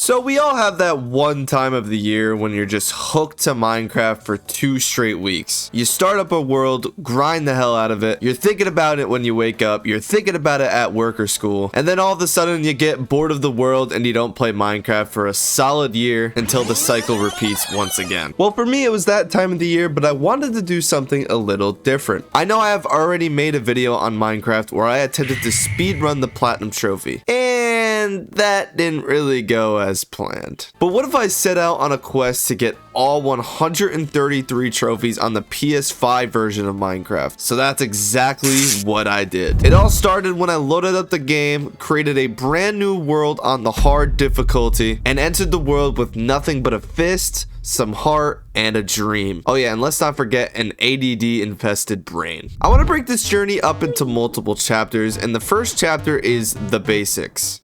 So we all have that one time of the year when you're just hooked to Minecraft for 2 straight weeks. You start up a world, grind the hell out of it, you're thinking about it when you wake up, you're thinking about it at work or school, and then all of a sudden you get bored of the world and you don't play Minecraft for a solid year until the cycle repeats once again. Well, for me it was that time of the year, but I wanted to do something a little different. I know I have already made a video on Minecraft where I attempted to speedrun the platinum trophy, and that didn't really go as planned. But what if I set out on a quest to get all 133 trophies on the PS5 version of Minecraft? So that's exactly what I did. It all started when I loaded up the game, created a brand new world on the hard difficulty, and entered the world with nothing but a fist, some heart, and a dream. Oh yeah, and let's not forget an ADD infested brain. I want to break this journey up into multiple chapters, and the first chapter is the basics.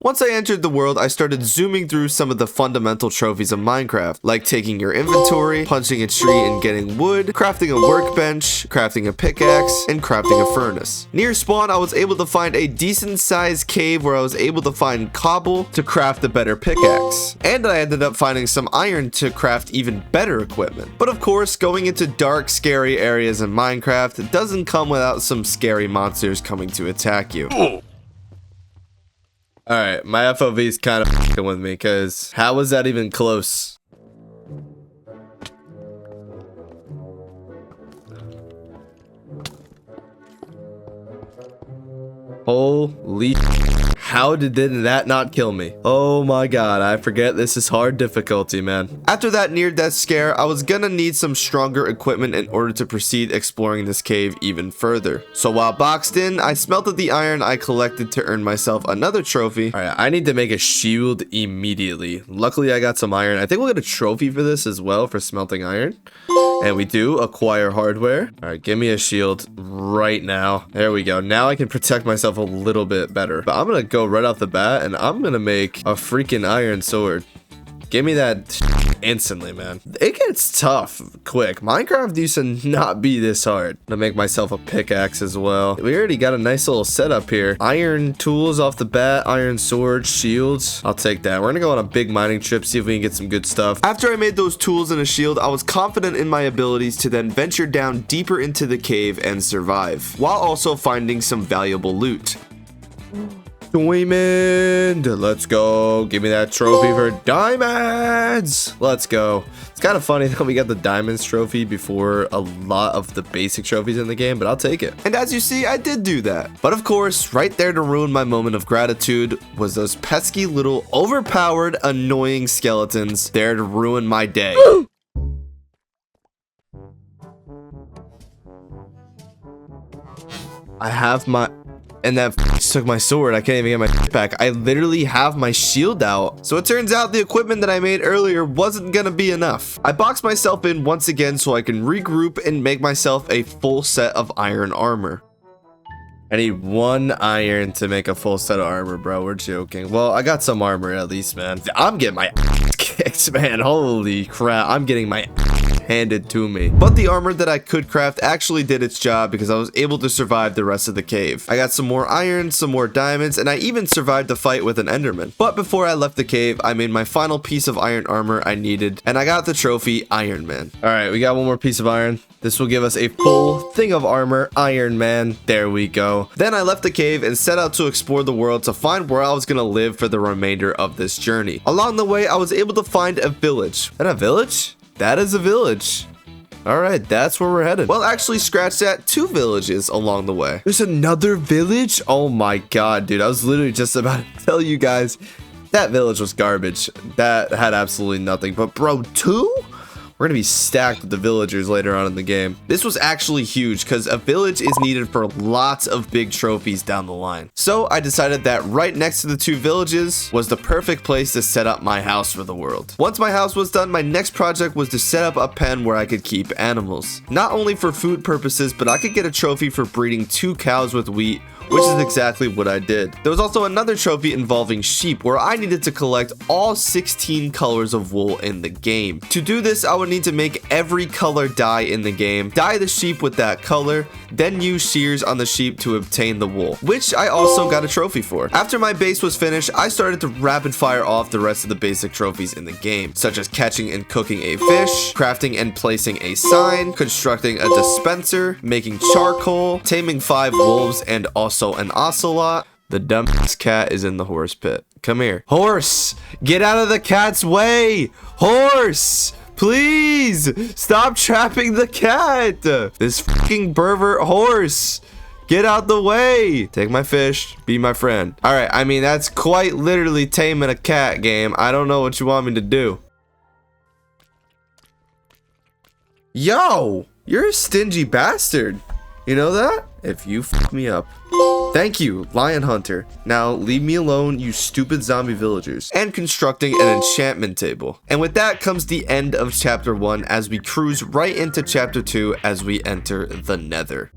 Once I entered the world, I started zooming through some of the fundamental trophies of Minecraft, like taking your inventory, punching a tree and getting wood, crafting a workbench, crafting a pickaxe, and crafting a furnace. Near spawn, I was able to find a decent sized cave where I was able to find cobble to craft a better pickaxe. And I ended up finding some iron to craft even better equipment. But of course, going into dark, scary areas in Minecraft doesn't come without some scary monsters coming to attack you. Alright, my FOV is kind of f***ing with me, because how was that even close? Holy how did that not kill me? Oh my god, I forget this is hard difficulty, man. After that near-death scare, I was gonna need some stronger equipment in order to proceed exploring this cave even further. So while boxed in, I smelted the iron I collected to earn myself another trophy. Alright, I need to make a shield immediately. Luckily, I got some iron. I think we'll get a trophy for this as well, for smelting iron. And we do acquire hardware. All right, give me a shield right now. There we go. Now I can protect myself a little bit better. But I'm going to go right off the bat and I'm going to make a freaking iron sword. Give me that instantly, man. It gets tough quick. Minecraft used to not be this hard. I'm gonna make myself a pickaxe as well. We already got a nice little setup here. Iron tools off the bat, iron sword, shields. I'll take that. We're gonna go on a big mining trip, see if we can get some good stuff. After I made those tools and a shield, I was confident in my abilities to then venture down deeper into the cave and survive, while also finding some valuable loot. Diamond, let's go. Give me that trophy for diamonds. Let's go. It's kind of funny that we got the diamonds trophy before a lot of the basic trophies in the game, but I'll take it. And as you see, I did do that. But of course, right there to ruin my moment of gratitude was those pesky little overpowered annoying skeletons there to ruin my day. I have my... And that took my sword. I can't even get my shit back. I literally have my shield out. So it turns out the equipment that I made earlier wasn't gonna be enough. I boxed myself in once again so I can regroup and make myself a full set of iron armor. I need 1 iron to make a full set of armor, bro. We're joking. Well, I got some armor at least, man. I'm getting my ass kicked, man. Holy crap. I'm getting my ass handed to me. But the armor that I could craft actually did its job because I was able to survive the rest of the cave. I got some more iron, some more diamonds, and I even survived a fight with an enderman. But before I left the cave, I made my final piece of iron armor I needed, and I got the trophy Iron Man. All right, we got one more piece of iron. This will give us a full thing of armor, Iron Man. There we go. Then I left the cave and set out to explore the world to find where I was gonna live for the remainder of this journey. Along the way, I was able to find a village. And a village? That is a village. All right, that's where we're headed. Well, actually, scratch that, 2 villages along the way. There's another village? Oh my god, dude. I was literally just about to tell you guys that village was garbage. That had absolutely nothing. But bro, 2? We're gonna be stacked with the villagers later on in the game. This was actually huge because a village is needed for lots of big trophies down the line. So I decided that right next to the 2 villages was the perfect place to set up my house for the world. Once my house was done, my next project was to set up a pen where I could keep animals. Not only for food purposes, but I could get a trophy for breeding 2 cows with wheat, which is exactly what I did. There was also another trophy involving sheep where I needed to collect all 16 colors of wool in the game. To do this, I would need to make every color dye in the game, dye the sheep with that color, then use shears on the sheep to obtain the wool, which I also got a trophy for. After my base was finished, I started to rapid fire off the rest of the basic trophies in the game, such as catching and cooking a fish, crafting and placing a sign, constructing a dispenser, making charcoal, taming 5 wolves, and also an ocelot. The dumbass cat is in the horse pit. Come here. Horse! Get out of the cat's way! Horse! Please! Stop trapping the cat! This fucking pervert horse! Get out the way! Take my fish. Be my friend. Alright, I mean, that's quite literally taming a cat game. I don't know what you want me to do. Yo! You're a stingy bastard. You know that? If you fuck me up. Thank you, Lion Hunter. Now leave me alone, you stupid zombie villagers. And constructing an enchantment table. And with that comes the end of chapter 1 as we cruise right into chapter 2 as we enter the Nether.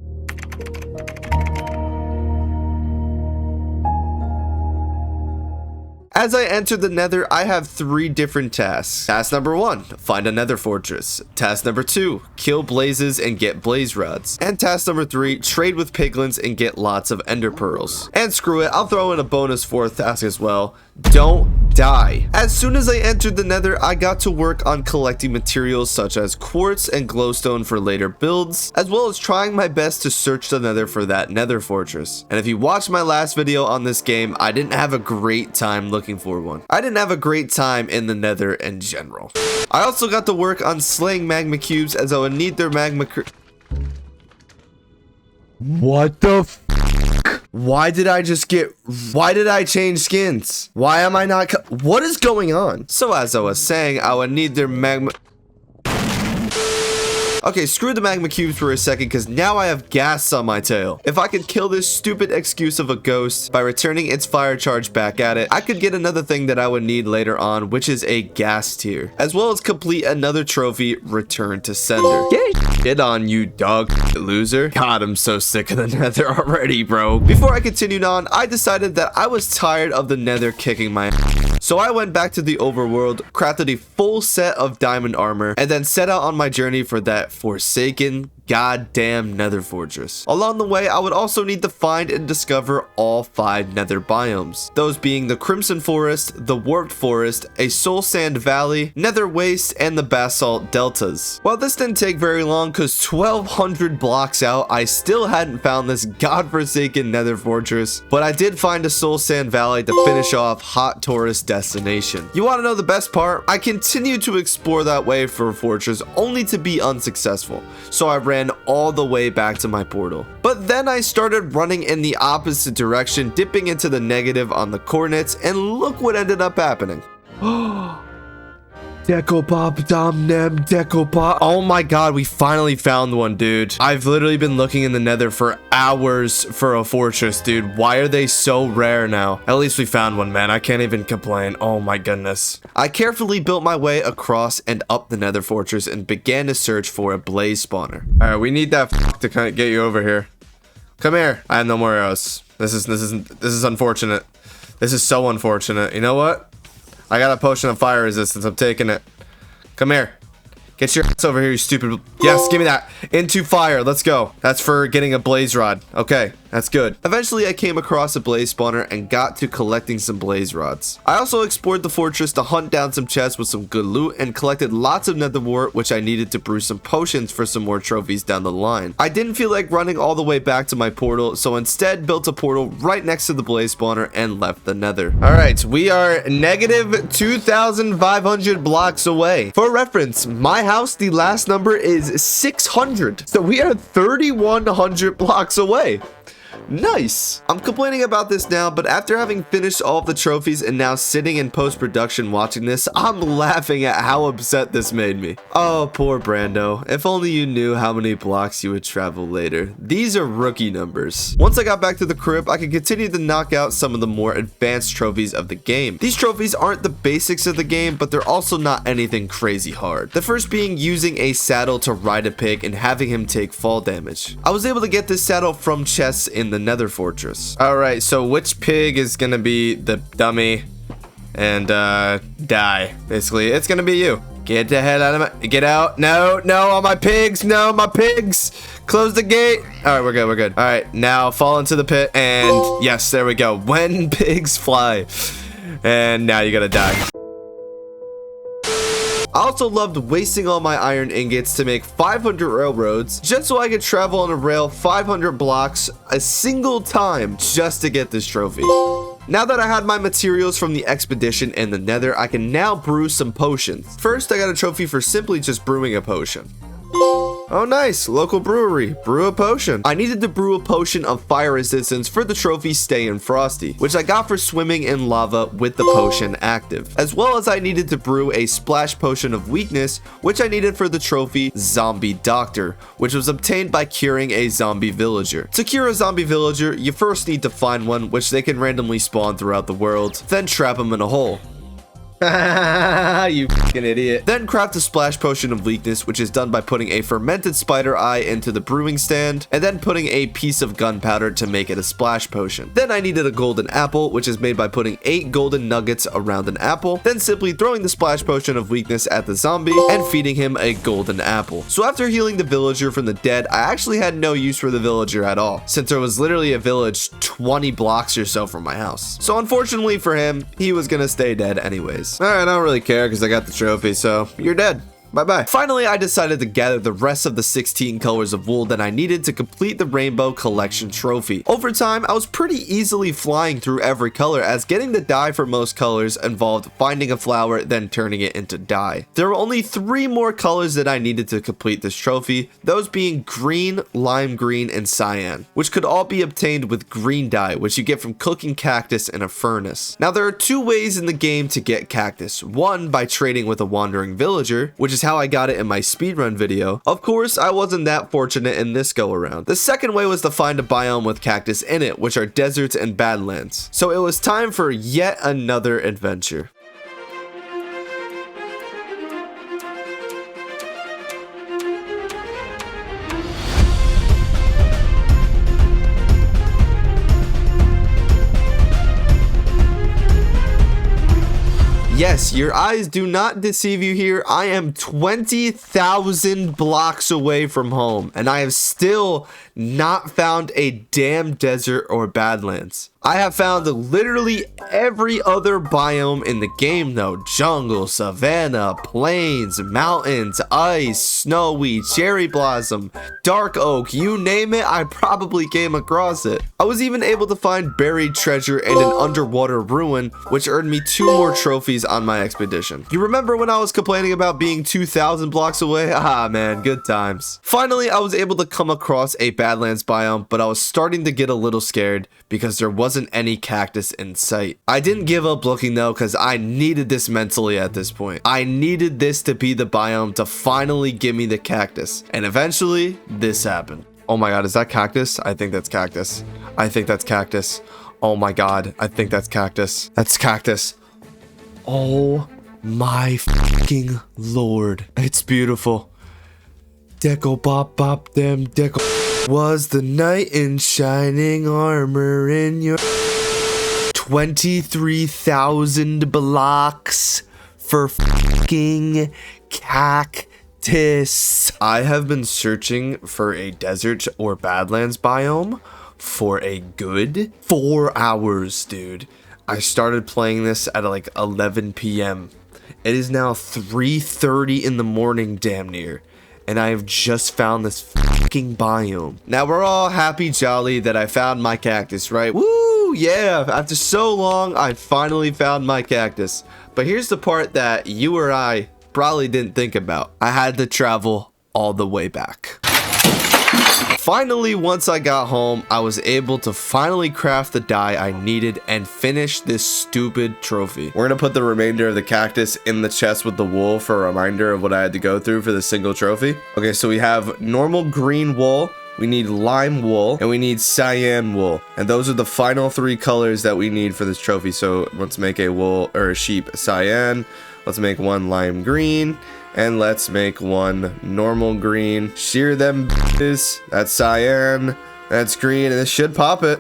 As I enter the Nether, I have 3 different tasks. Task number 1, find a Nether fortress. Task number 2, kill blazes and get blaze rods. And task number 3, trade with piglins and get lots of ender pearls. And screw it, I'll throw in a bonus 4th task as well. Don't die. As soon as I entered the Nether, I got to work on collecting materials such as quartz and glowstone for later builds, as well as trying my best to search the Nether for that Nether fortress. And if you watched my last video on this game, I didn't have a great time looking for one. I didn't have a great time in the Nether in general. I also got to work on slaying magma cubes as I would need their magma. What the f? Why did I change skins? Why am I not? What is going on? So as I was saying, I would need their magma. Okay, screw the magma cubes for a second because now I have gas on my tail. If I could kill this stupid excuse of a ghost by returning its fire charge back at it, I could get another thing that I would need later on, which is a gas tier, as well as complete another trophy, Return to Sender. Get on, you dog loser. God, I'm so sick of the Nether already, bro. Before I continued on, I decided that I was tired of the Nether kicking my ass. So I went back to the overworld, crafted a full set of diamond armor, and then set out on my journey for that forsaken goddamn Nether fortress. Along the way, I would also need to find and discover all 5 Nether biomes, those being the Crimson Forest, the Warped Forest, a Soul Sand Valley, Nether Waste, and the Basalt Deltas. Well, this didn't take very long because 1200 blocks out, I still hadn't found this godforsaken Nether fortress, but I did find a Soul Sand Valley to finish off hot tourist destination. You want to know the best part? I continued to explore that way for a fortress only to be unsuccessful, so I ran all the way back to my portal. But then I started running in the opposite direction, dipping into the negative on the coordinates, and look what ended up happening. Decopop dom nem decopop. Oh my god, we finally found one, dude. I've literally been looking in the Nether for hours for a fortress, dude. Why are they so rare now? At least we found one, man. I can't even complain. Oh my goodness. I carefully built my way across and up the Nether fortress and began to search for a blaze spawner. All right, we need that to kind of get you over here. Come here. I have no more arrows. This is unfortunate. This is so unfortunate. You know what? I got a potion of fire resistance. I'm taking it. Come here. Get your ass over here, you stupid. Yes, give me that. Into fire. Let's go. That's for getting a blaze rod. Okay, that's good. Eventually, I came across a blaze spawner and got to collecting some blaze rods. I also explored the fortress to hunt down some chests with some good loot and collected lots of nether wart, which I needed to brew some potions for some more trophies down the line. I didn't feel like running all the way back to my portal, so instead built a portal right next to the blaze spawner and left the nether. All right, we are negative 2,500 blocks away. For reference, my house, the last number is 600, so we are 3,100 blocks away. Nice. I'm complaining about this now, but after having finished all of the trophies and now sitting in post-production watching this, I'm laughing at how upset this made me. Oh, poor Brando. If only you knew how many blocks you would travel later. These are rookie numbers. Once I got back to the crib, I could continue to knock out some of the more advanced trophies of the game. These trophies aren't the basics of the game, but they're also not anything crazy hard. The first being using a saddle to ride a pig and having him take fall damage. I was able to get this saddle from chests in the Nether fortress. All right, so which pig is gonna be the dummy and die? Basically, it's gonna be you. Get the hell out of my... Get out. No, no, all my pigs. No, my pigs. Close the gate. All right, we're good. We're good. All right, now fall into the pit. And yes, there we go. When pigs fly. And now you gotta die. I also loved wasting all my iron ingots to make 500 railroads just so I could travel on a rail 500 blocks a single time just to get this trophy. Now that I had my materials from the expedition and the nether, I can now brew some potions. First, I got a trophy for simply just brewing a potion. Oh nice, local brewery, brew a potion. I needed to brew a potion of fire resistance for the trophy Stay in Frosty, which I got for swimming in lava with the potion active. As well as I needed to brew a splash potion of weakness, which I needed for the trophy Zombie Doctor, which was obtained by curing a zombie villager. To cure a zombie villager, you first need to find one, which they can randomly spawn throughout the world, then trap them in a hole. You fucking idiot. Then craft a splash potion of weakness, which is done by putting a fermented spider eye into the brewing stand and then putting a piece of gunpowder to make it a splash potion. Then I needed a golden apple, which is made by putting 8 golden nuggets around an apple, then simply throwing the splash potion of weakness at the zombie and feeding him a golden apple. So after healing the villager from the dead, I actually had no use for the villager at all, since there was literally a village 20 blocks or so from my house. So unfortunately for him, he was gonna stay dead anyways. Alright, I don't really care because I got the trophy, so you're dead. Bye-bye. Finally, I decided to gather the rest of the 16 colors of wool that I needed to complete the Rainbow Collection trophy. Over time, I was pretty easily flying through every color, as getting the dye for most colors involved finding a flower, then turning it into dye. There were only 3 more colors that I needed to complete this trophy, those being green, lime green, and cyan, which could all be obtained with green dye, which you get from cooking cactus in a furnace. Now, there are 2 ways in the game to get cactus. One, by trading with a wandering villager, which is how I got it in my speedrun video. Of course, I wasn't that fortunate in this go around. The second way was to find a biome with cactus in it, which are deserts and badlands. So it was time for yet another adventure. Yes, your eyes do not deceive you here. I am 20,000 blocks away from home, and I have still not found a damn desert or badlands. I have found literally every other biome in the game though. Jungle, savanna, plains, mountains, ice, snowy, cherry blossom, dark oak, you name it, I probably came across it. I was even able to find buried treasure and an underwater ruin, which earned me 2 more trophies on my expedition. You remember when I was complaining about being 2,000 blocks away? Ah man, good times. Finally, I was able to come across a badlands biome, but I was starting to get a little scared because there wasn't any cactus in sight. I didn't give up looking though, because I needed this mentally at this point. I needed this to be the biome to finally give me the cactus, and eventually this happened. Oh my god, is that cactus? I think that's cactus. I think that's cactus. Oh my god, I think that's cactus. That's cactus. Oh my fucking lord, it's beautiful. Deco bop bop them deco. Was the knight in shining armor in your 23,000 blocks for fucking cactus? I have been searching for a desert or badlands biome for a good 4 hours, dude. I started playing this at like 11 p.m. It is now 3:30 in the morning, damn near. And I have just found this fucking biome. Now we're all happy jolly that I found my cactus, right? Woo, yeah, after so long, I finally found my cactus. But here's the part that you or I probably didn't think about. I had to travel all the way back. Finally, once I got home, I was able to finally craft the dye I needed and finish this stupid trophy. We're gonna put the remainder of the cactus in the chest with the wool for a reminder of what I had to go through for the single trophy. Okay, so we have normal green wool, we need lime wool, and we need cyan wool. And those are the final 3 colors that we need for this trophy. So let's make a wool or a sheep cyan. Let's make one lime green. And let's make one normal green. Shear them bitches. That's cyan. That's green. And this should pop it.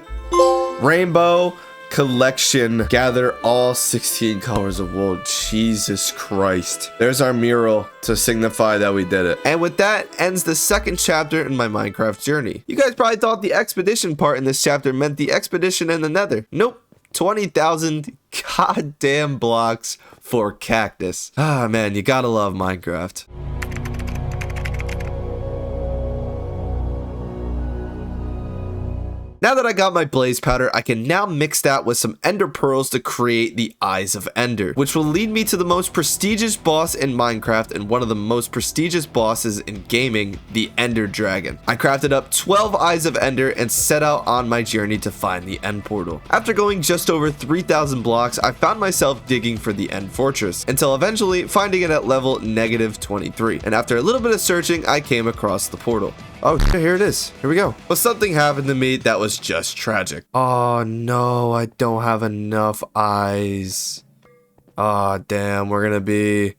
Rainbow collection. Gather all 16 colors of wool. Jesus Christ. There's our mural to signify that we did it. And with that ends the second chapter in my Minecraft journey. You guys probably thought the expedition part in this chapter meant the expedition in the nether. Nope. 20,000 goddamn blocks for cactus. Ah, man, you gotta love Minecraft. Now that I got my blaze powder, I can now mix that with some ender pearls to create the Eyes of Ender, which will lead me to the most prestigious boss in Minecraft and one of the most prestigious bosses in gaming, the Ender Dragon. I crafted up 12 Eyes of Ender and set out on my journey to find the End Portal. After going just over 3,000 blocks, I found myself digging for the End Fortress, until eventually finding it at level -23. And after a little bit of searching, I came across the portal. Oh, here it is. Here we go. But something happened to me that was just tragic. Oh no, I don't have enough eyes. Oh, damn, we're gonna be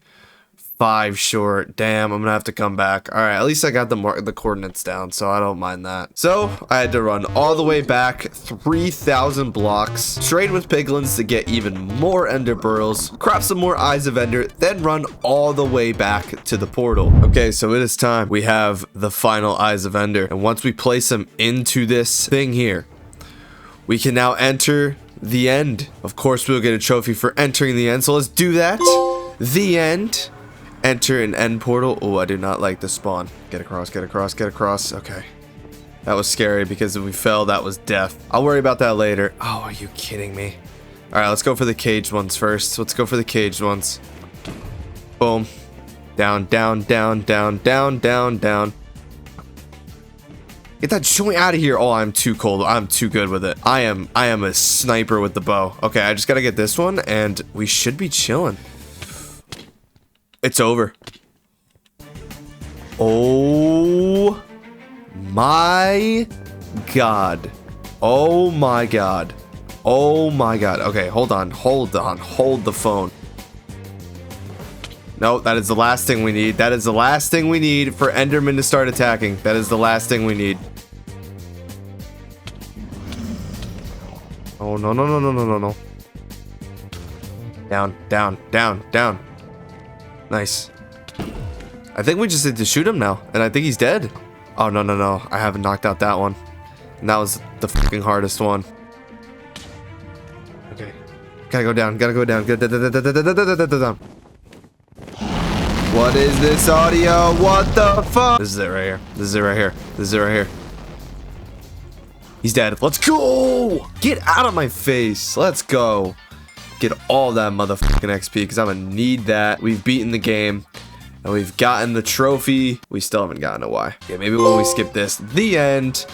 5 short. Damn, I'm gonna have to come back. All right, at least I got the coordinates down, so I don't mind that. So I had to run all the way back 3,000 blocks, trade with piglins to get even more ender pearls, craft some more Eyes of Ender, then run all the way back to the portal. Okay, so it is time. We have the final Eyes of Ender, and once we place them into this thing here, we can now enter the end. Of course, we'll get a trophy for entering the end, so let's do that. The end. Enter an end portal. Oh, I do not like the spawn. Get across, get across, get across. Okay. That was scary because if we fell, that was death. I'll worry about that later. Oh, are you kidding me? All right, let's go for the caged ones first. Let's go for the caged ones. Boom. Down, down, down, down, down, down, down. Get that joint out of here. Oh, I'm too cold. I'm too good with it. I am a sniper with the bow. Okay, I just got to get this one and we should be chilling. It's over. Oh my god. Oh my god. Oh my god. Okay, hold on. Hold on. Hold the phone. No, that is the last thing we need. That is the last thing we need for Enderman to start attacking. That is the last thing we need. Oh, no, no, no, no, no, no, no. Down, down, down, down. Nice. I think we just need to shoot him now, and I think he's dead. Oh, no, no, no. I haven't knocked out that one. And that was the fucking hardest one. Okay. Gotta go down, gotta go down. Down. What is this audio? What the fuck? This is it right here. This is it right here. This is it right here. He's dead. Let's go! Get out of my face. Let's go. Get all that motherfucking XP because I'm gonna need that. We've beaten the game and we've gotten the trophy. We still haven't gotten a Y. Okay, maybe when we skip this, the end.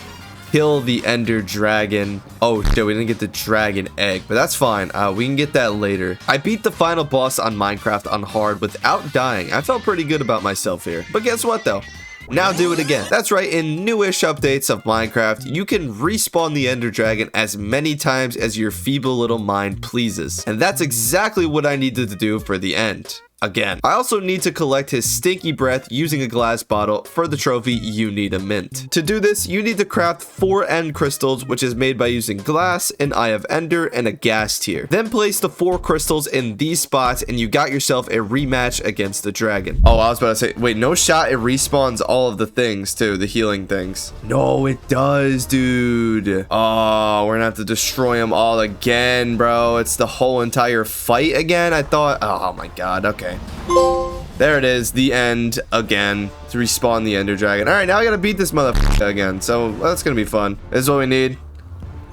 Kill the Ender Dragon. Oh shit, we didn't get the dragon egg, but that's fine. We can get that later. I beat the final boss on Minecraft on hard without dying. I felt pretty good about myself here. But guess what though? Now do it again. That's right, in newish updates of Minecraft, you can respawn the Ender Dragon as many times as your feeble little mind pleases. And that's exactly what I needed to do for the end. Again. I also need to collect his stinky breath using a glass bottle. For the trophy, you need a mint. To do this, you need to craft 4 end crystals, which is made by using glass, an Eye of Ender, and a gas tier. Then place the 4 crystals in these spots, and you got yourself a rematch against the dragon. Oh, I was about to say, wait, no shot, it respawns all of the things too, the healing things. No, it does, dude. Oh, we're gonna have to destroy them all again, bro. It's the whole entire fight again. I thought, oh my god, okay. There it is, the end again to respawn the Ender Dragon. All right, now I gotta beat this motherfucker again, so that's gonna be fun. This is what we need.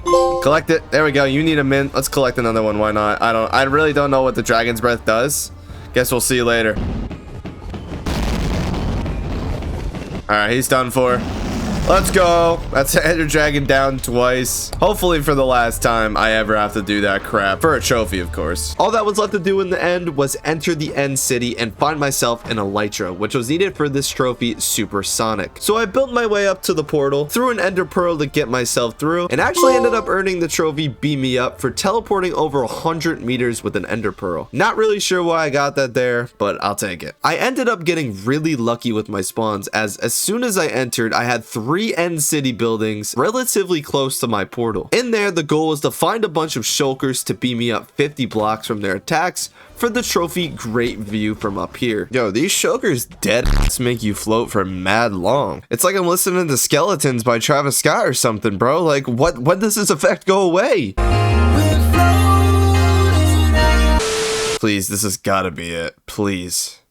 Collect it. There we go. You need a mint. Let's collect another one. Why not? I really don't know what the dragon's breath does. Guess we'll see you later. All right, he's done for. Let's go. That's Ender Dragon down twice. Hopefully for the last time I ever have to do that crap. For a trophy, of course. All that was left to do in the end was enter the end city and find myself an elytra, which was needed for this trophy, Supersonic. So I built my way up to the portal, threw an ender pearl to get myself through, and actually ended up earning the trophy Beam Me Up for teleporting over 100 meters with an ender pearl. Not really sure why I got that there, but I'll take it. I ended up getting really lucky with my spawns, as soon as I entered, I had 3 3 end city buildings relatively close to my portal. In there, the goal was to find a bunch of shulkers to beam me up 50 blocks from their attacks for the trophy great view from up here. Yo, these shulkers dead ass make you float for mad long. It's like I'm listening to Skeletons by Travis Scott or something, bro. Like, when does this effect go away? Please, this has gotta be it. Please.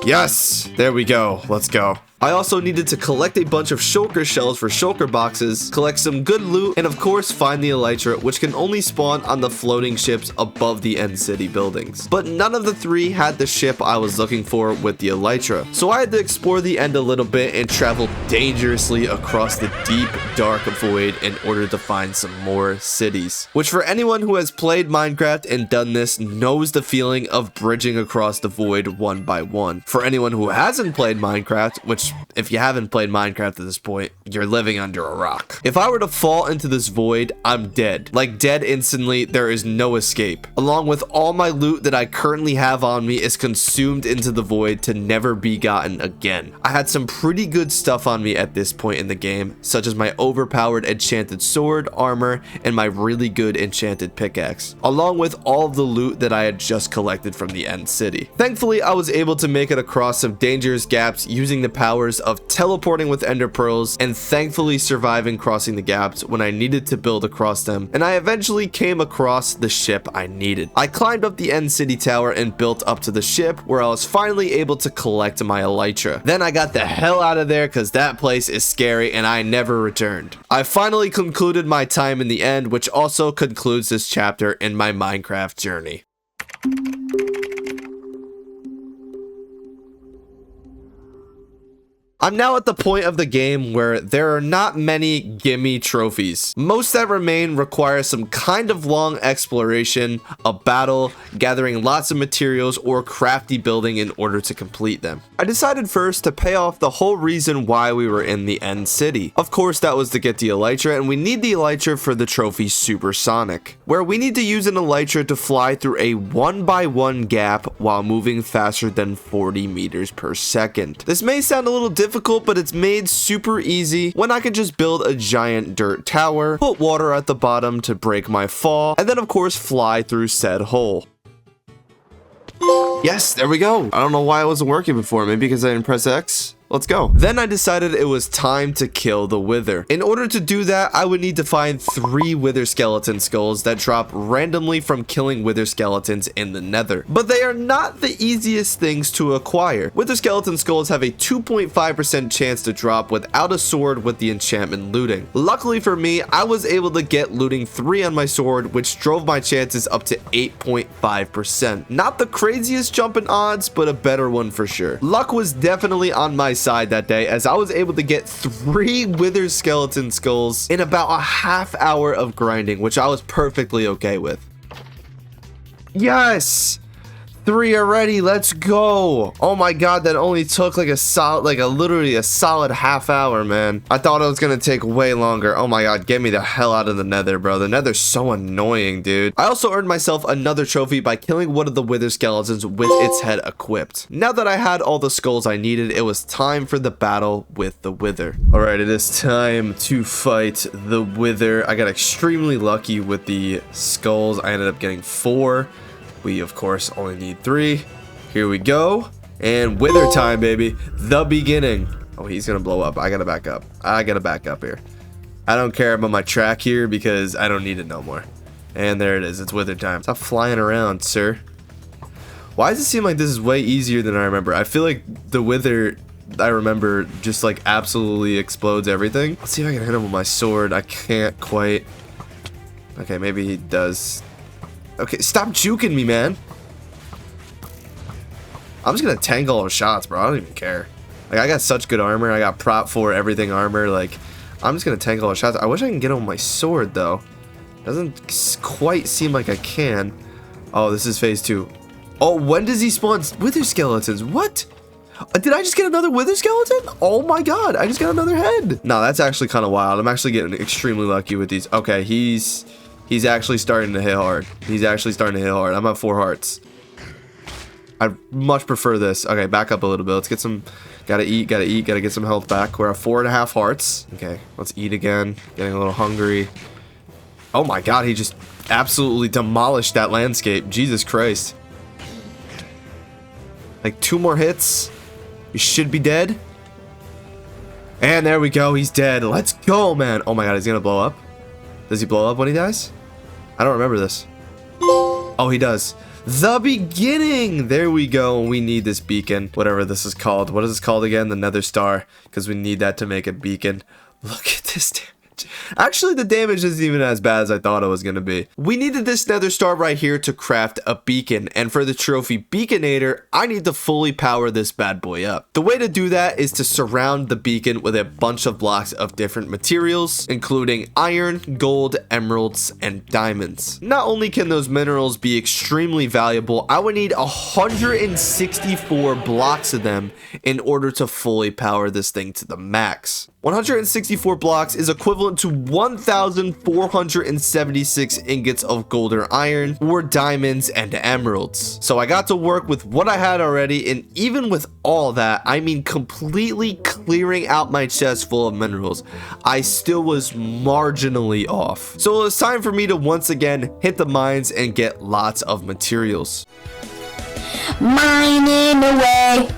Yes! There we go. Let's go. I also needed to collect a bunch of shulker shells for shulker boxes, collect some good loot, and of course find the elytra, which can only spawn on the floating ships above the end city buildings. But none of the 3 had the ship I was looking for with the elytra, so I had to explore the end a little bit and travel dangerously across the deep, dark void in order to find some more cities. Which, for anyone who has played Minecraft and done this, knows the feeling of bridging across the void one by one. For anyone who hasn't played Minecraft, which if you haven't played Minecraft at this point, you're living under a rock. If I were to fall into this void, I'm dead. Like, dead instantly. There is no escape. Along with all my loot that I currently have on me is consumed into the void to never be gotten again. I had some pretty good stuff on me at this point in the game, such as my overpowered enchanted sword, armor, and my really good enchanted pickaxe, along with all of the loot that I had just collected from the end city. Thankfully, I was able to make it across some dangerous gaps using the powers of teleporting with ender pearls, and thankfully surviving crossing the gaps when I needed to build across them, and I eventually came across the ship I needed. I climbed up the end city tower and built up to the ship, where I was finally able to collect my elytra. Then I got the hell out of there because that place is scary and I never returned. I finally concluded my time in the end, which also concludes this chapter in my Minecraft journey. I'm now at the point of the game where there are not many gimme trophies. Most that remain require some kind of long exploration, a battle, gathering lots of materials, or crafty building in order to complete them. I decided first to pay off the whole reason why we were in the end city. Of course, that was to get the elytra, and we need the elytra for the trophy Supersonic, where we need to use an elytra to fly through a 1x1 gap while moving faster than 40 meters per second. This may sound a little difficult, but it's made super easy when I can just build a giant dirt tower, put water at the bottom to break my fall, and then of course fly through said hole. Yes, there we go. I don't know why it wasn't working before. Maybe because I didn't press X. Let's go. Then I decided it was time to kill the wither. In order to do that, I would need to find 3 wither skeleton skulls that drop randomly from killing wither skeletons in the nether. But they are not the easiest things to acquire. Wither skeleton skulls have a 2.5% chance to drop without a sword with the enchantment looting. Luckily for me, I was able to get looting 3 on my sword, which drove my chances up to 8.5%. Not the craziest jump in odds, but a better one for sure. Luck was definitely on my side that day, as I was able to get 3 wither skeleton skulls in about a half hour of grinding, which I was perfectly okay with. Yes! 3 already, let's go. Oh my god, that only took like a solid, literally a solid half hour, man. I thought it was gonna take way longer. Oh my god, get me the hell out of the nether, bro. The nether's so annoying, dude. I also earned myself another trophy by killing one of the wither skeletons with its head equipped. Now that I had all the skulls I needed, it was time for the battle with the wither. All right, it is time to fight the wither. I got extremely lucky with the skulls. I ended up getting 4. We, of course, only need 3. Here we go. And wither time, baby. The beginning. Oh, he's going to blow up. I got to back up. I got to back up here. I don't care about my track here because I don't need it no more. And there it is. It's wither time. Stop flying around, sir. Why does it seem like this is way easier than I remember? I feel like the wither I remember just like absolutely explodes everything. Let's see if I can hit him with my sword. I can't quite. Okay, maybe he does. Okay, stop juking me, man. I'm just gonna tank all those shots, bro. I don't even care. Like, I got such good armor. I got prop 4 everything armor. Like, I'm just gonna tank all the shots. I wish I can get him with my sword, though. Doesn't quite seem like I can. Oh, this is phase 2. Oh, when does he spawn wither skeletons? What? Did I just get another wither skeleton? Oh my god, I just got another head. No, that's actually kind of wild. I'm actually getting extremely lucky with these. Okay, he's actually starting to hit hard. He's actually starting to hit hard. I'm at 4 hearts. I much prefer this. Okay, back up a little bit. Let's get some Gotta eat, gotta eat, gotta get some health back. We're at 4.5 hearts. Okay, let's eat again. Getting a little hungry. Oh my god, he just absolutely demolished that landscape. Jesus Christ. Like 2 more hits. You should be dead. And there we go, he's dead. Let's go, man. Oh my god, he's gonna blow up. Does he blow up when he dies? I don't remember this. Oh, he does. The beginning. There we go. We need this beacon, whatever this is called. What is this called again? The Nether Star, because we need that to make a beacon. Look at this damage. Actually, the damage isn't even as bad as I thought it was going to be. We needed this Nether Star right here to craft a beacon, and for the trophy Beaconator, I need to fully power this bad boy up. The way to do that is to surround the beacon with a bunch of blocks of different materials, including iron, gold, emeralds, and diamonds. Not only can those minerals be extremely valuable, I would need 164 blocks of them in order to fully power this thing to the max. 164 blocks is equivalent to 1,476 ingots of gold or iron, or diamonds and emeralds. So I got to work with what I had already, and even with all that, I mean completely clearing out my chest full of minerals, I still was marginally off. So it was time for me to once again hit the mines and get lots of materials. Mining away.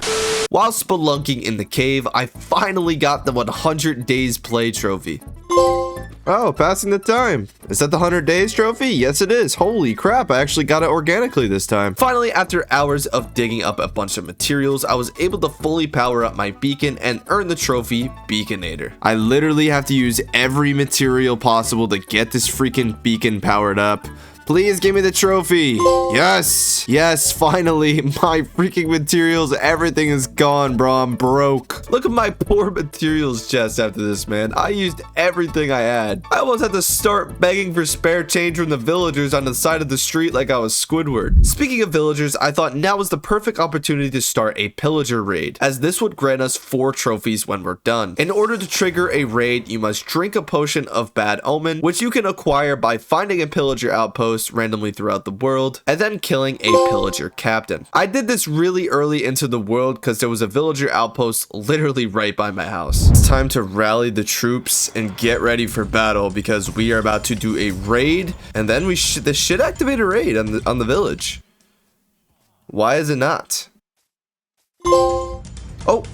While spelunking in the cave, I finally got the 100 days play trophy. Oh, passing the time. Is that the 100 days trophy? Yes, it is. Holy crap, I actually got it organically this time. Finally, after hours of digging up a bunch of materials, I was able to fully power up my beacon and earn the trophy Beaconator. I literally have to use every material possible to get this freaking beacon powered up. Please give me the trophy. Yes. Yes, finally. My freaking materials, everything is gone, bro. I'm broke. Look at my poor materials chest after this, man. I used everything I had. I almost had to start begging for spare change from the villagers on the side of the street like I was Squidward. Speaking of villagers, I thought now was the perfect opportunity to start a pillager raid, as this would grant us 4 trophies when we're done. In order to trigger a raid, you must drink a potion of bad omen, which you can acquire by finding a pillager outpost randomly throughout the world and then killing a pillager captain. I did this really early into the world because there was a villager outpost literally right by my house. It's time to rally the troops and get ready for battle because we are about to do a raid, and then this should activate a raid on the village. Why is it not? Oh,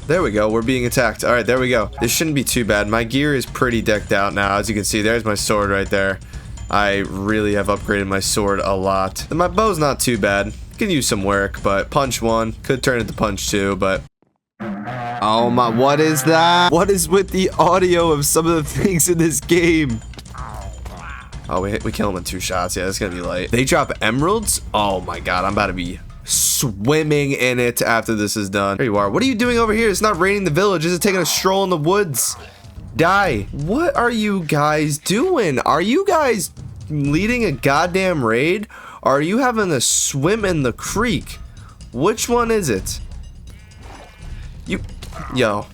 there we go. We're being attacked. All right, there we go. This shouldn't be too bad. My gear is pretty decked out now. As you can see, there's my sword right there. I really have upgraded my sword a lot. And my bow's not too bad. Could use some work, but punch 1. Could turn into punch 2, but... Oh my, what is that? What is with the audio of some of the things in this game? Oh, we kill them in 2 shots. Yeah, it's gonna be light. They drop emeralds? Oh my god, I'm about to be swimming in it after this is done. There you are. What are you doing over here? It's not raiding the village. It's taking a stroll in the woods. Die. What are you guys doing? Are you guys leading a goddamn raid? Or are you having a swim in the creek? Which one is it? Yo,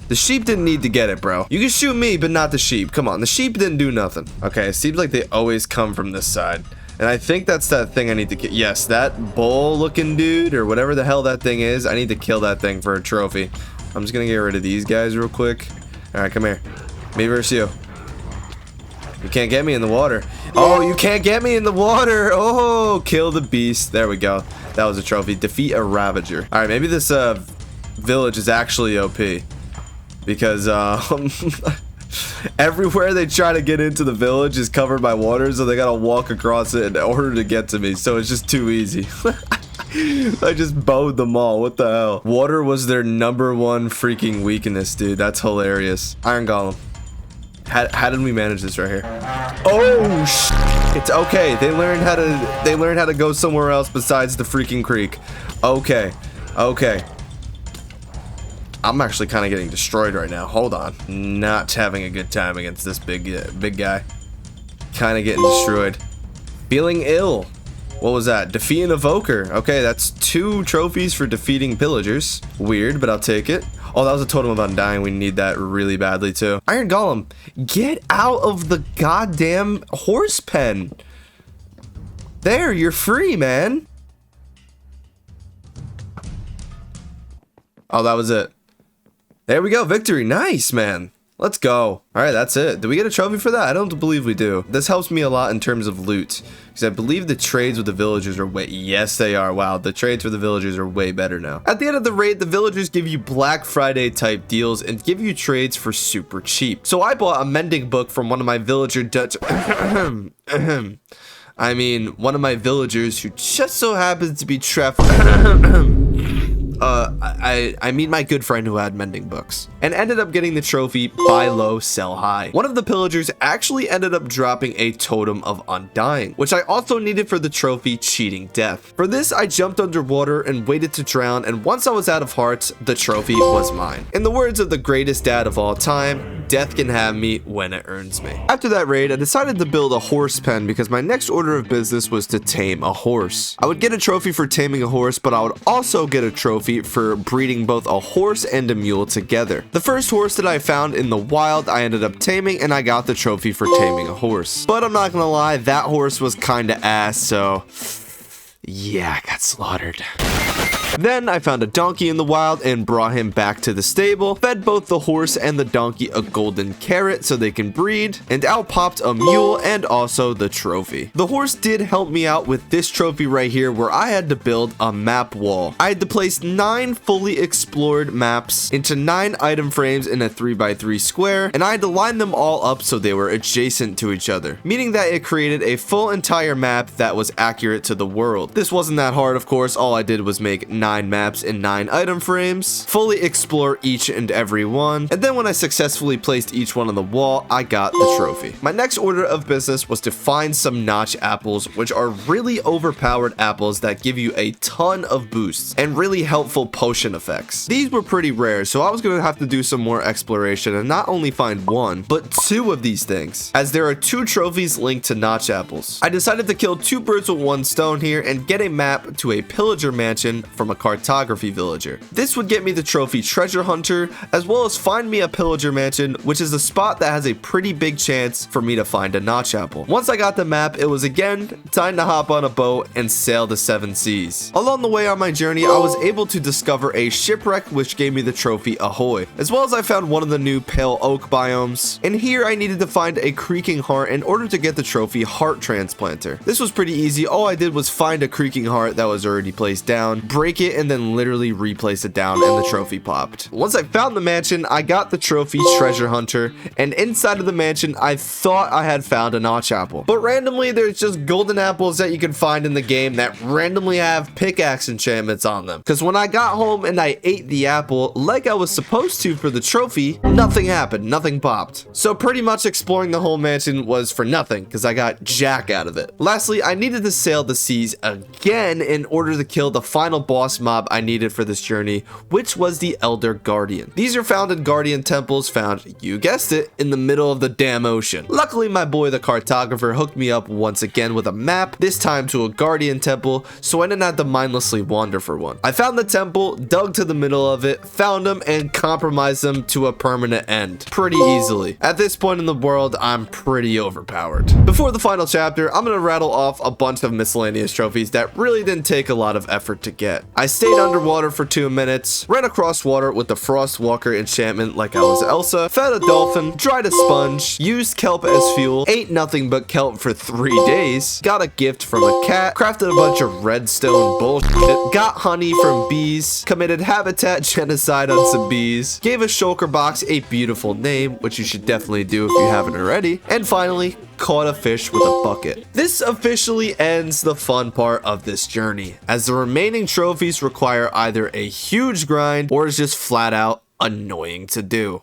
the sheep didn't need to get it, bro. You can shoot me, but not the sheep. Come on, the sheep didn't do nothing. Okay, it seems like they always come from this side. And I think that's that thing I need to get. Yes, that bull looking dude or whatever the hell that thing is. I need to kill that thing for a trophy. I'm just gonna get rid of these guys real quick. All right, come here. Me versus you. You can't get me in the water. Oh, you can't get me in the water. Oh, kill the beast. There we go. That was a trophy. Defeat a Ravager. All right, maybe this village is actually OP. Because everywhere they try to get into the village is covered by water, so they gotta walk across it in order to get to me. So it's just too easy. I just bowed them all. What the hell? Water was their #1 freaking weakness, dude. That's hilarious. Iron Golem. How did we manage this right here? Oh, it's okay. They learned how to go somewhere else besides the freaking creek. Okay. Okay. I'm actually kind of getting destroyed right now. Hold on. Not having a good time against this big guy. Kind of getting destroyed. Feeling ill. What was that? Defeat an evoker. Okay, that's 2 trophies for defeating pillagers. Weird, but I'll take it. Oh, that was a totem of undying. We need that really badly too. Iron Golem, get out of the goddamn horse pen. There, you're free, man. Oh, that was it. There we go. Victory. Nice, man. Let's go. All right, that's it. Did we get a trophy for that? I don't believe we do. This helps me a lot in terms of loot, because I believe the trades with the villagers are way... Yes, they are. Wow, the trades for the villagers are way better now. At the end of the raid, the villagers give you Black Friday type deals and give you trades for super cheap. So I bought a mending book from one of my villager Dutch... I mean, one of my villagers who just so happens to be I mean my good friend who had mending books, and ended up getting the trophy buy low, sell high. One of the pillagers actually ended up dropping a totem of undying, which I also needed for the trophy cheating death. For this, I jumped underwater and waited to drown, and once I was out of hearts, the trophy was mine. In the words of the greatest dad of all time, death can have me when it earns me. After that raid, I decided to build a horse pen because my next order of business was to tame a horse. I would get a trophy for taming a horse, but I would also get a trophy for breeding both a horse and a mule together. The first horse that I found in the wild, I ended up taming, and I got the trophy for taming a horse. But I'm not gonna lie, that horse was kinda ass, so yeah, I got slaughtered. Then I found a donkey in the wild and brought him back to the stable, fed both the horse and the donkey a golden carrot so they can breed, and out popped a mule and also the trophy. The horse did help me out with this trophy right here, where I had to build a map wall. I had to place 9 fully explored maps into 9 item frames in a 3x3 square, and I had to line them all up so they were adjacent to each other, meaning that it created a full entire map that was accurate to the world. This wasn't that hard, of course. All I did was make 9 maps in 9 item frames, fully explore each and every one, and then when I successfully placed each one on the wall, I got the trophy. My next order of business was to find some notch apples, which are really overpowered apples that give you a ton of boosts and really helpful potion effects. These were pretty rare, so I was going to have to do some more exploration and not only find 1, but 2 of these things, as there are 2 trophies linked to notch apples. I decided to kill 2 birds with 1 stone here and get a map to a pillager mansion from a cartography villager. This would get me the trophy treasure hunter, as well as find me a pillager mansion, which is a spot that has a pretty big chance for me to find a notch apple. Once I got the map, it was again time to hop on a boat and sail the 7 seas. Along the way on my journey, I was able to discover a shipwreck, which gave me the trophy ahoy, as well as I found one of the new pale oak biomes, and here I needed to find a creaking heart in order to get the trophy heart transplanter. This was pretty easy. All I did was find a creaking heart that was already placed down, break it, and then literally replace it down, and the trophy popped. Once I found the mansion, I got the trophy treasure hunter, and inside of the mansion, I thought I had found a notch apple, but randomly there's just golden apples that you can find in the game that randomly have pickaxe enchantments on them, because when I got home and I ate the apple like I was supposed to for the trophy, nothing happened, nothing popped. So pretty much exploring the whole mansion was for nothing, because I got jack out of it. Lastly, I needed to sail the seas again in order to kill the final boss mob I needed for this journey, which was the Elder Guardian. These are found in Guardian temples found, you guessed it, in the middle of the damn ocean. Luckily, my boy the cartographer hooked me up once again with a map, this time to a Guardian temple, so I didn't have to mindlessly wander for one. I found the temple, dug to the middle of it, found them, and compromised them to a permanent end pretty easily. At this point in the world, I'm pretty overpowered. Before the final chapter, I'm gonna rattle off a bunch of miscellaneous trophies that really didn't take a lot of effort to get. I stayed underwater for 2 minutes, ran across water with the Frostwalker enchantment like I was Elsa, fed a dolphin, dried a sponge, used kelp as fuel, ate nothing but kelp for 3 days, got a gift from a cat, crafted a bunch of redstone bullshit, got honey from bees, committed habitat genocide on some bees, gave a shulker box a beautiful name, which you should definitely do if you haven't already, and finally, caught a fish with a bucket. This officially ends the fun part of this journey, as the remaining trophies require either a huge grind or is just flat out annoying to do.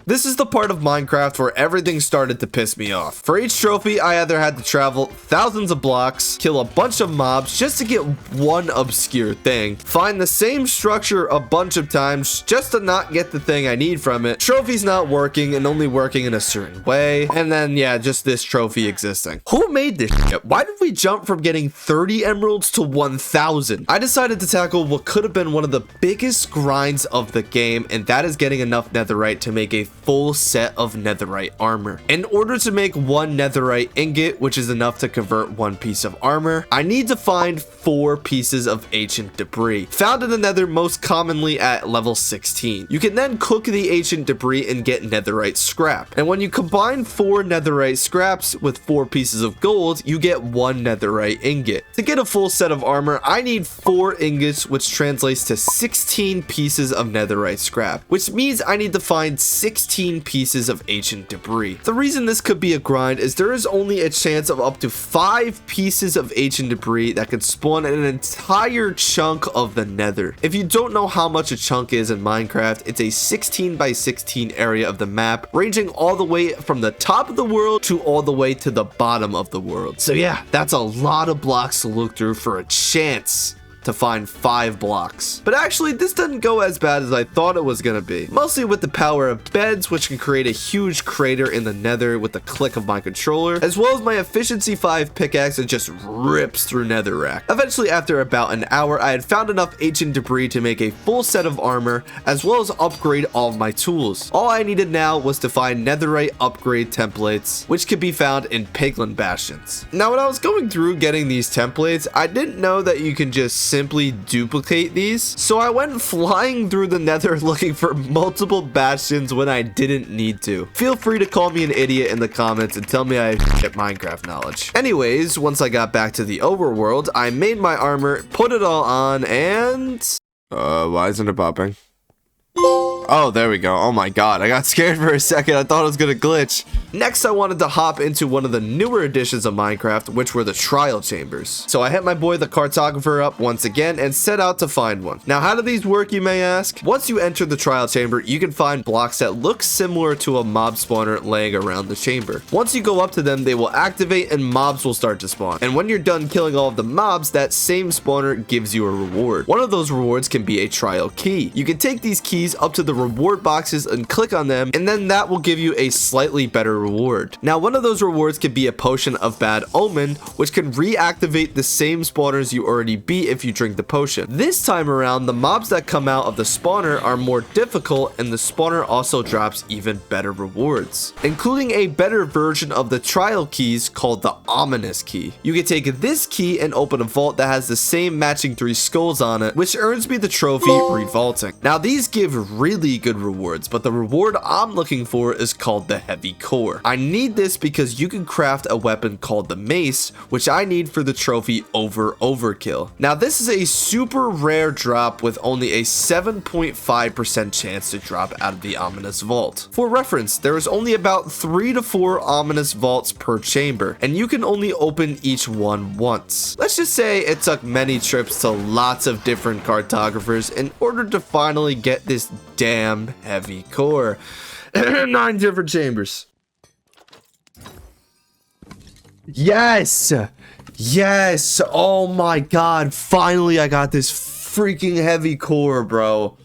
This is the part of Minecraft where everything started to piss me off. For each trophy, I either had to travel thousands of blocks, kill a bunch of mobs just to get one obscure thing, find the same structure a bunch of times just to not get the thing I need from it, trophies not working and only working in a certain way, and then yeah, just this trophy existing. Who made this shit? Why did we jump from getting 30 emeralds to 1,000? I decided to tackle what could have been one of the biggest grinds of the game, and that is getting enough netherite to make a full set of netherite armor. In order to make one netherite ingot, which is enough to convert one piece of armor, I need to find 4 pieces of ancient debris, found in the nether most commonly at level 16. You can then cook the ancient debris and get netherite scrap. And when you combine 4 netherite scraps with 4 pieces of gold, you get 1 netherite ingot. To get a full set of armor, I need 4 ingots, which translates to 16 pieces of netherite scrap, which means I need to find 16 pieces of ancient debris. The reason this could be a grind is there is only a chance of up to 5 pieces of ancient debris that can spawn in an entire chunk of the nether. If you don't know how much a chunk is in Minecraft, it's a 16 by 16 area of the map, ranging all the way from the top of the world to all the way to the bottom of the world. So yeah, that's a lot of blocks to look through for a chance to find 5 blocks. But actually, this doesn't go as bad as I thought it was gonna be. Mostly with the power of beds, which can create a huge crater in the nether with the click of my controller, as well as my efficiency 5 pickaxe that just rips through netherrack. Eventually, after about an hour, I had found enough ancient debris to make a full set of armor, as well as upgrade all of my tools. All I needed now was to find netherite upgrade templates, which could be found in piglin bastions. Now, when I was going through getting these templates, I didn't know that you can just simply duplicate these, so I went flying through the nether looking for multiple bastions when I didn't need to. Feel free to call me an idiot in the comments and tell me I have shit Minecraft knowledge. Anyways, once I got back to the overworld, I made my armor, put it all on, and why isn't it popping? Oh, there we go. Oh my god, I got scared for a second. I thought it was gonna glitch. Next, I wanted to hop into one of the newer editions of Minecraft, which were the trial chambers. So I hit my boy the cartographer up once again and set out to find one. Now, how do these work, you may ask? Once you enter the trial chamber, you can find blocks that look similar to a mob spawner laying around the chamber. Once you go up to them, they will activate and mobs will start to spawn. And when you're done killing all of the mobs, that same spawner gives you a reward. One of those rewards can be a trial key. You can take these keys up to the reward boxes and click on them, and then that will give you a slightly better reward. Now, one of those rewards could be a potion of bad omen, which can reactivate the same spawners you already beat if you drink the potion. This time around, the mobs that come out of the spawner are more difficult, and the spawner also drops even better rewards, including a better version of the trial keys called the ominous key. You can take this key and open a vault that has the same matching 3 skulls on it, which earns me the trophy revaulting. Now, these give really good rewards, but the reward I'm looking for is called the heavy core. I need this because you can craft a weapon called the mace, which I need for the trophy overkill. Now, this is a super rare drop with only a 7.5% chance to drop out of the ominous vault. For reference, there is only about 3 to 4 ominous vaults per chamber, and you can only open each one once. Let's just say it took many trips to lots of different cartographers in order to finally get this damn heavy core. 9 different chambers. Yes! Yes! Oh my god, finally I got this freaking heavy core, bro.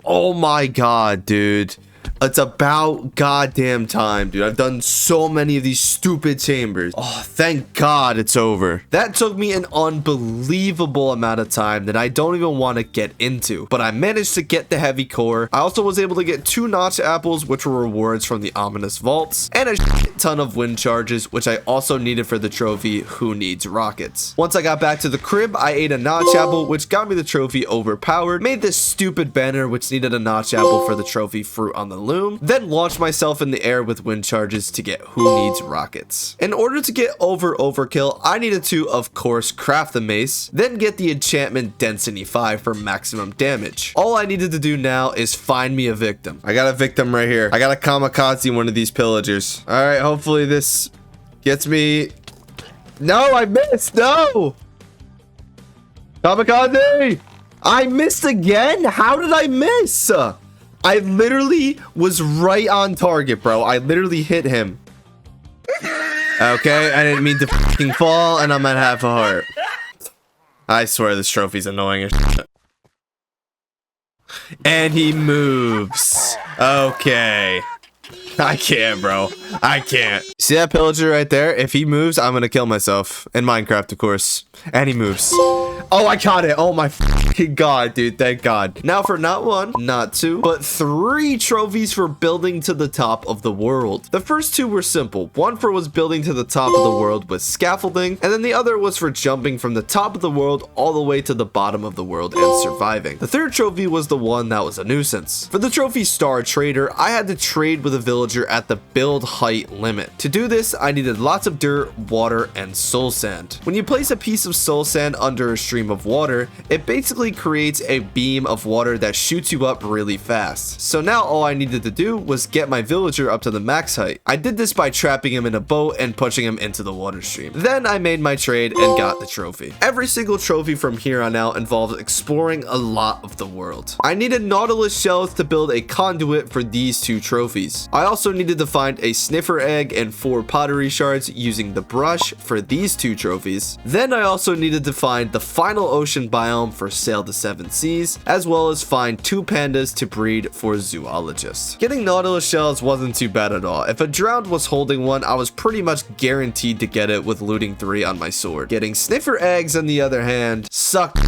Oh my god, dude. It's about goddamn time, dude. I've done so many of these stupid chambers. Oh, thank God it's over. That took me an unbelievable amount of time that I don't even want to get into. But I managed to get the heavy core. I also was able to get 2 notch apples, which were rewards from the ominous vaults, and a shit ton of wind charges, which I also needed for the trophy Who Needs Rockets. Once I got back to the crib, I ate a notch apple, which got me the trophy Overpowered, made this stupid banner, which needed a notch apple for the trophy Fruit on the Loom, then launched myself in the air with wind charges to get Who Needs Rockets. In order to get overkill, I needed to, of course, craft the mace, then get the enchantment Density 5 for maximum damage. All I needed to do now is find me a victim. I got a victim right here. I got a kamikaze one of these pillagers. All right, hopefully this gets me. No, I missed. No. Kamikaze. I missed again. How did I miss? I literally was right on target, bro. I literally hit him. Okay, I didn't mean to fucking fall, and I'm at half a heart. I swear this trophy's annoying as shit. And he moves. Okay. I can't, bro. I can't. See that pillager right there? If he moves, I'm gonna kill myself. In Minecraft, of course. And he moves. Oh, I caught it. Oh my fucking god, dude. Thank god. Now for not one, not two, but 3 trophies for building to the top of the world. The first 2 were simple. One for was building to the top of the world with scaffolding, and then the other was for jumping from the top of the world all the way to the bottom of the world and surviving. The third trophy was the one that was a nuisance. For the trophy Star Trader, I had to trade with a villager at the build height limit. To do this, I needed lots of dirt, water, and soul sand. When you place a piece of soul sand under a stream of water, it basically creates a beam of water that shoots you up really fast. So now all I needed to do was get my villager up to the max height. I did this by trapping him in a boat and pushing him into the water stream. Then I made my trade and got the trophy. Every single trophy from here on out involves exploring a lot of the world. I needed Nautilus shells to build a conduit for these 2 trophies. I also needed to find a sniffer egg and 4 pottery shards using the brush for these 2 trophies. Then I also needed to find the final ocean biome for Sail the 7 Seas, as well as find 2 pandas to breed for zoologists. Getting Nautilus shells wasn't too bad at all. If a drowned was holding one, I was pretty much guaranteed to get it with looting 3 on my sword. Getting sniffer eggs, on the other hand, sucked.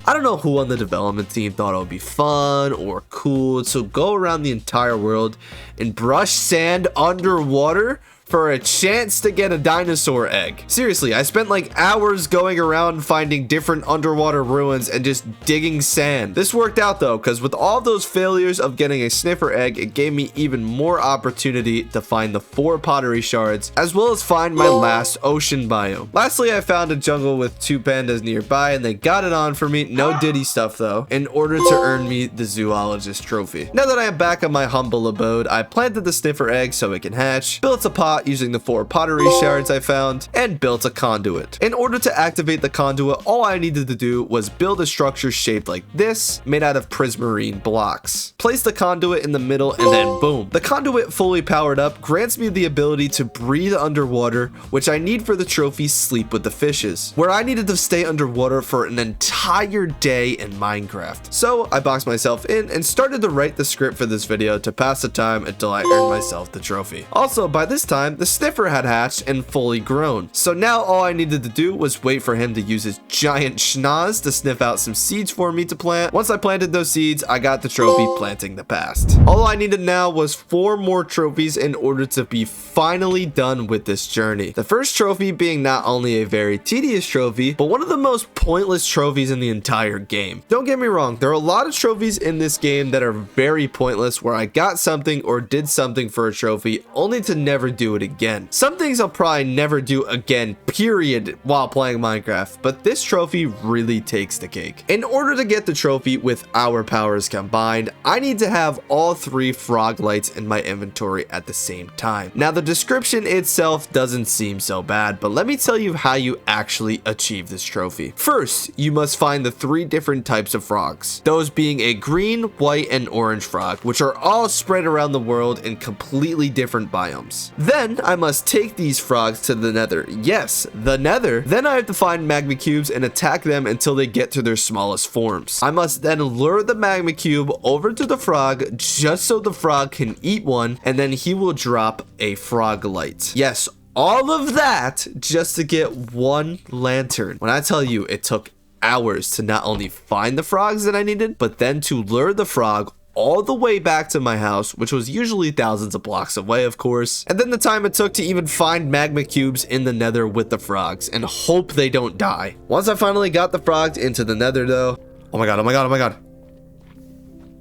I don't know who on the development team thought it would be fun or cool to go around the entire world and brush sand underwater for a chance to get a dinosaur egg. Seriously, I spent like hours going around finding different underwater ruins and just digging sand. This worked out though, because with all those failures of getting a sniffer egg, it gave me even more opportunity to find the 4 pottery shards, as well as find my last ocean biome. Lastly, I found a jungle with 2 pandas nearby, and they got it on for me, no Diddy stuff though, in order to earn me the zoologist trophy. Now that I am back on my humble abode, I planted the sniffer egg so it can hatch, built a pot using the 4 pottery shards I found, and built a conduit. In order to activate the conduit, all I needed to do was build a structure shaped like this, made out of prismarine blocks. Place the conduit in the middle, and then boom. The conduit fully powered up grants me the ability to breathe underwater, which I need for the trophy Sleep with the Fishes, where I needed to stay underwater for an entire day in Minecraft. So I boxed myself in and started to write the script for this video to pass the time until I earned myself the trophy. Also, by this time, the sniffer had hatched and fully grown. So now all I needed to do was wait for him to use his giant schnoz to sniff out some seeds for me to plant. Once I planted those seeds, I got the trophy Planting the Past. All I needed now was 4 more trophies in order to be finally done with this journey. The first trophy being not only a very tedious trophy, but one of the most pointless trophies in the entire game. Don't get me wrong, there are a lot of trophies in this game that are very pointless, where I got something or did something for a trophy only to never do it again. Some things I'll probably never do again, period, while playing Minecraft, but this trophy really takes the cake. In order to get the trophy with our powers combined, I need to have all 3 frog lights in my inventory at the same time. Now, the description itself doesn't seem so bad, but let me tell you how you actually achieve this trophy. First, you must find the 3 different types of frogs, those being a green, white, and orange frog, which are all spread around the world in completely different biomes. Then I must take these frogs to the nether. Yes, the nether. Then I have to find magma cubes and attack them until they get to their smallest forms. I must then lure the magma cube over to the frog just so the frog can eat one, and then he will drop a frog light. Yes, all of that just to get 1 lantern. When I tell you it took hours to not only find the frogs that I needed, but then to lure the frog all the way back to my house, which was usually thousands of blocks away, of course, and then the time it took to even find magma cubes in the nether with the frogs and hope they don't die. Once I finally got the frogs into the nether though, oh my god, oh my god, oh my god.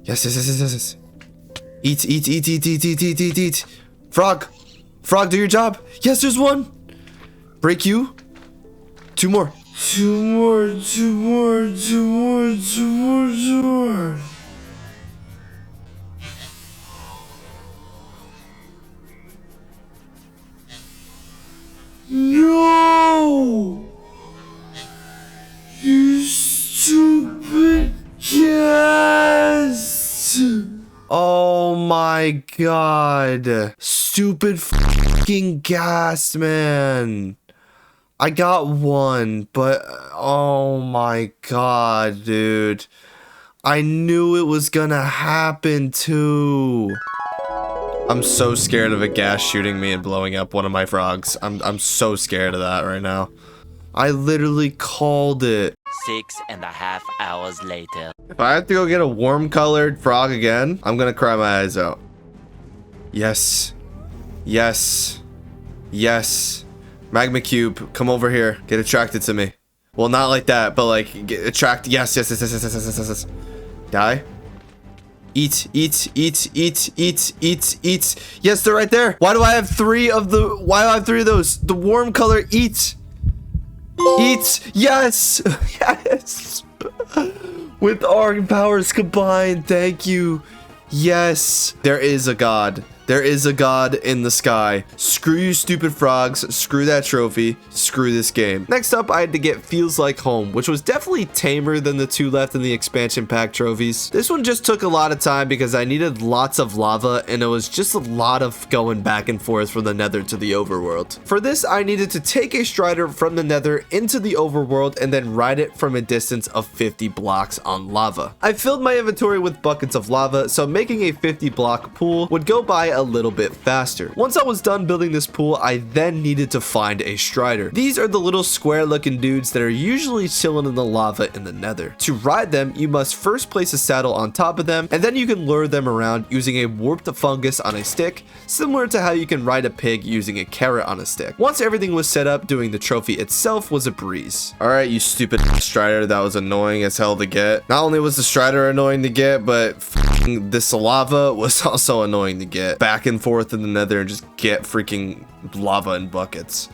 Yes, yes, yes, yes, yes, yes. Eat, eat, eat, eat, eat, eat, eat, eat, eat. Frog, frog, do your job. Yes, there's 1. Break you. 2 more. 2 more, 2 more, 2 more, 2 more, 2 more. No! You stupid ghast! Oh my god. Stupid fucking ghast, man. I got 1, but oh my god, dude. I knew it was gonna happen too. I'm so scared of a gas shooting me and blowing up one of my frogs. I'm so scared of that right now. I literally called it. 6.5 hours later. If I have to go get a warm colored frog again, I'm gonna cry my eyes out. Yes. Yes. Yes. Magma cube, come over here. Get attracted to me. Well, not like that, but like get attracted. Yes, yes, yes, yes, yes, yes, yes, yes, yes. Die. Eat, eat, eat, eat, eat, eat, eat. Yes, they're right there. Why do I have three of those? The warm color, eat. Eat. Yes. Yes. With our powers combined. Thank you. Yes. There is a god. There is a god in the sky. Screw you stupid frogs. Screw that trophy. Screw this game. Next up, I had to get Feels Like Home, which was definitely tamer than the two left in the expansion pack trophies. This one just took a lot of time because I needed lots of lava and it was just a lot of going back and forth from the nether to the overworld. For this, I needed to take a strider from the nether into the overworld and then ride it from a distance of 50 blocks on lava. I filled my inventory with buckets of lava, so making a 50 block pool would go by a little bit faster. Once I was done building this pool, I then needed to find a strider. These are the little square looking dudes that are usually chilling in the lava in the nether. To ride them, you must first place a saddle on top of them, and then you can lure them around using a warped fungus on a stick, similar to how you can ride a pig using a carrot on a stick. Once everything was set up, doing the trophy itself was a breeze. Alright, you stupid strider, that was annoying as hell to get. Not only was the strider annoying to get, but this lava was also annoying to get. Back and forth in the nether and just get freaking lava in buckets.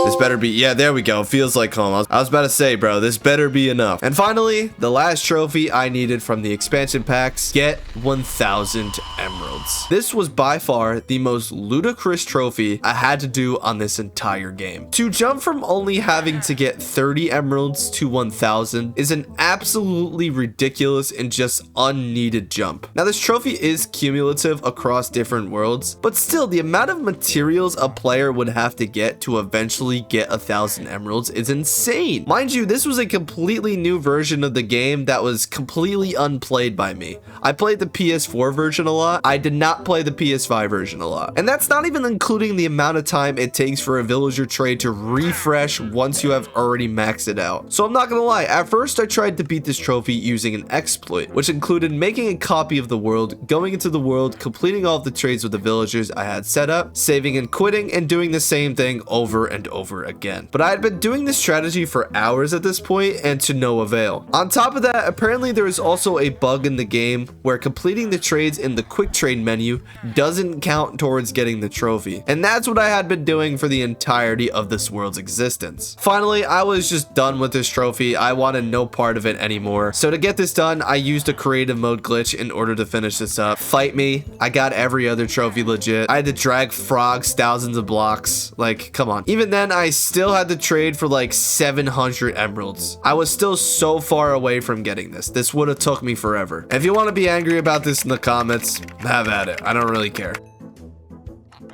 This better be, yeah, there we go. Feels like home. I was about to say, bro, this better be enough. And finally, the last trophy I needed from the expansion packs, get 1,000 emeralds. This was by far the most ludicrous trophy I had to do on this entire game. To jump from only having to get 30 emeralds to 1,000 is an absolutely ridiculous and just unneeded jump. Now, this trophy is cumulative across different worlds, but still, the amount of materials a player would have to get to eventually get 1,000 emeralds is insane. Mind you, this was a completely new version of the game that was completely unplayed by me. I played the PS4 version a lot. I did not play the PS5 version a lot. And that's not even including the amount of time it takes for a villager trade to refresh once you have already maxed it out. So I'm not gonna lie, at first I tried to beat this trophy using an exploit, which included making a copy of the world, going into the world, completing all of the trades with the villagers I had set up, saving and quitting, and doing the same thing over and over again. But I had been doing this strategy for hours at this point and to no avail. On top of that, apparently there is also a bug in the game where completing the trades in the quick trade menu doesn't count towards getting the trophy. And that's what I had been doing for the entirety of this world's existence. Finally, I was just done with this trophy. I wanted no part of it anymore. So to get this done, I used a creative mode glitch in order to finish this up. Fight me. I got every other trophy legit. I had to drag frogs thousands of blocks. Like, come on. Even then, I still had to trade for like 700 emeralds. I was still so far away from getting this. This would have took me forever. If you want to be angry about this in the comments, have at it. I don't really care.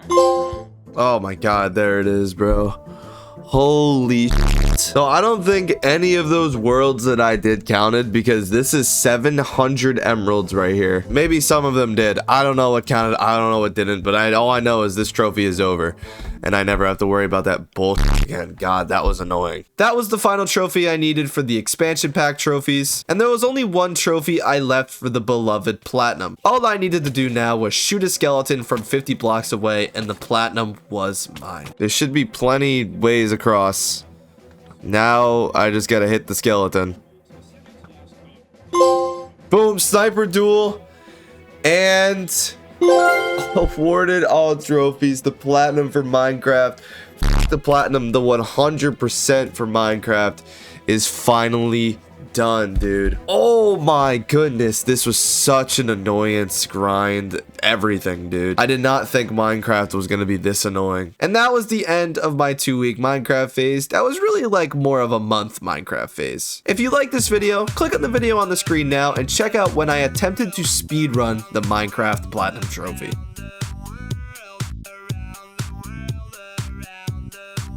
Oh my god, there it is, bro. Holy shit. So I don't think any of those worlds that I did counted because this is 700 emeralds right here. Maybe some of them did. I don't know what counted. I don't know what didn't, but all I know is this trophy is over and I never have to worry about that bullshit again. God, that was annoying. That was the final trophy I needed for the expansion pack trophies, and there was only one trophy I left for the beloved platinum. All I needed to do now was shoot a skeleton from 50 blocks away and the platinum was mine. There should be plenty ways across. Now I just gotta hit the skeleton. Boom, sniper duel, and awarded all trophies. The platinum for Minecraft, the platinum, the 100% for Minecraft is finally done, dude. Oh my goodness, this was such an annoyance grind. Everything, dude. I did not think Minecraft was gonna be this annoying. And that was the end of my 2-week Minecraft phase. That was really like more of a month Minecraft phase. If you like this video, click on the video on the screen now and check out when I attempted to speedrun the Minecraft Platinum Trophy.